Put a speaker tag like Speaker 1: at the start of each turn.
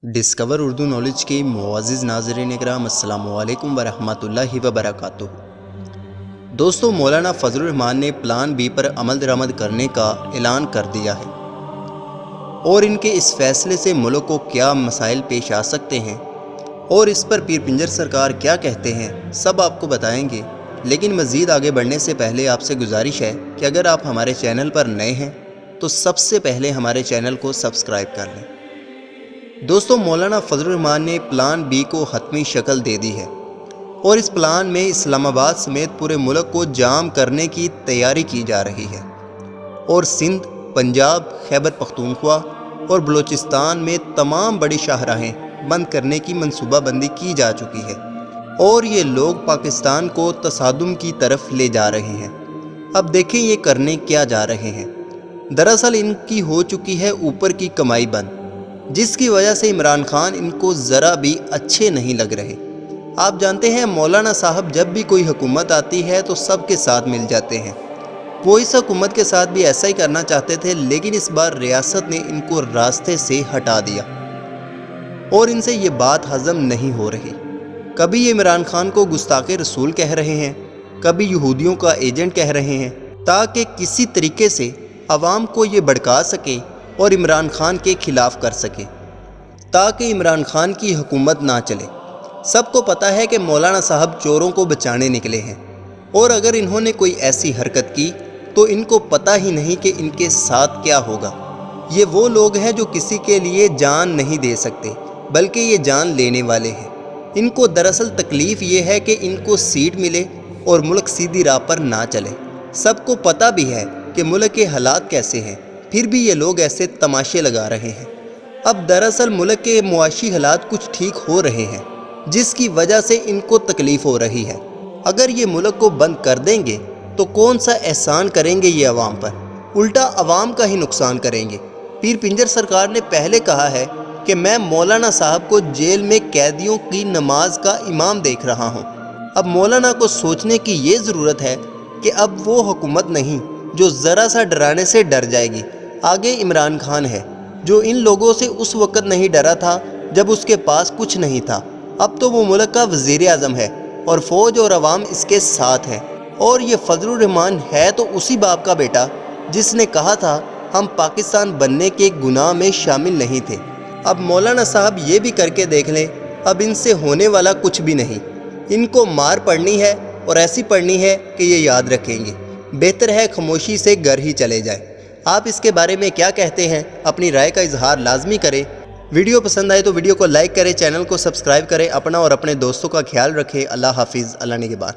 Speaker 1: Discover Urdu knowledge के मुअज़्ज़िज़ नाज़रीन इकराम, अस्सलामु अलैकुम वरहमतुल्लाहि वबरकातुहू। दोस्तों, मौलाना फजलुर रहमान ने प्लान बी पर अमल दरामद करने का ऐलान कर दिया है और इनके इस फैसले से मुल्क को क्या मसाइल पेश आ सकते हैं और इस पर पीर पिंजर सरकार क्या कहते हैं, सब आपको बताएंगे। लेकिन मज़ीद आगे बढ़ने से पहले आपसे गुजारिश है कि अगर आप हमारे चैनल पर नए हैं तो सबसे पहले हमारे चैनल को सब्सक्राइब कर लें। दोस्तों, मौलाना फजलुर रहमान ने प्लान बी को हतमी शक्ल दे दी है और इस प्लान में इस्लामाबाद समेत पूरे मुल्क को जाम करने की तैयारी की जा रही है और सिंध, पंजाब, खैबर पख्तूनख्वा और बलूचिस्तान में तमाम बड़ी शाहराहें बंद करने की मनसूबाबंदी की जा चुकी है और ये लोग पाकिस्तान को तसादुम की तरफ ले जा रहे हैं। अब देखें ये करने क्या जा रहे हैं। दरअसल इनकी हो चुकी है ऊपर की कमाई बंद, जिसकी वजह से इमरान खान इनको ज़रा भी अच्छे नहीं लग रहे। आप जानते हैं मौलाना साहब जब भी कोई हुकूमत आती है तो सबके साथ मिल जाते हैं। वो इस हुकूमत के साथ भी ऐसा ही करना चाहते थे, लेकिन इस बार रियासत ने इनको रास्ते से हटा दिया और इनसे ये बात हज़म नहीं हो रही। कभी ये इमरान खान को गुस्ताखे रसूल कह रहे हैं, कभी यहूदियों का एजेंट कह रहे हैं, ताकि किसी तरीके से आवाम को ये भड़का सके और इमरान खान के ख़िलाफ़ कर सके, ताकि इमरान खान की हुकूमत ना चले। सबको पता है कि मौलाना साहब चोरों को बचाने निकले हैं और अगर इन्होंने कोई ऐसी हरकत की तो इनको पता ही नहीं कि इनके साथ क्या होगा। ये वो लोग हैं जो किसी के लिए जान नहीं दे सकते, बल्कि ये जान लेने वाले हैं। इनको दरअसल तकलीफ़ ये है कि इनको सीट मिले और मुल्क सीधी राह पर ना चले। सबको पता भी है कि मुल्क के हालात कैसे हैं, फिर भी ये लोग ऐसे तमाशे लगा रहे हैं। अब दरअसल मुल्क के मुआशी हालात कुछ ठीक हो रहे हैं, जिसकी वजह से इनको तकलीफ़ हो रही है। अगर ये मुल्क को बंद कर देंगे तो कौन सा एहसान करेंगे ये अवाम पर, उल्टा अवाम का ही नुकसान करेंगे। पीर पिंजर सरकार ने पहले कहा है कि मैं मौलाना साहब को जेल में कैदियों की नमाज का इमाम देख रहा हूँ। अब मौलाना को सोचने की ये ज़रूरत है कि अब वो हुकूमत नहीं जो ज़रा सा डराने से डर जाएगी। आगे इमरान खान है जो इन लोगों से उस वक़्त नहीं डरा था जब उसके पास कुछ नहीं था। अब तो वो मुल्क का वज़ीर आज़म है और फ़ौज और अवाम इसके साथ है। और ये फजलुर रहमान है तो उसी बाप का बेटा जिसने कहा था हम पाकिस्तान बनने के गुनाह में शामिल नहीं थे। अब मौलाना साहब ये भी करके देख लें, अब इनसे होने वाला कुछ भी नहीं। इनको मार पड़नी है और ऐसी पड़नी है कि ये याद रखेंगे। बेहतर है खामोशी से घर ही चले जाए। आप इसके बारे में क्या कहते हैं? अपनी राय का इजहार लाजमी करें। वीडियो पसंद आए तो वीडियो को लाइक करें, चैनल को सब्सक्राइब करें। अपना और अपने दोस्तों का ख्याल रखें। अल्लाह हाफिज़, अल्लाह निगहबान।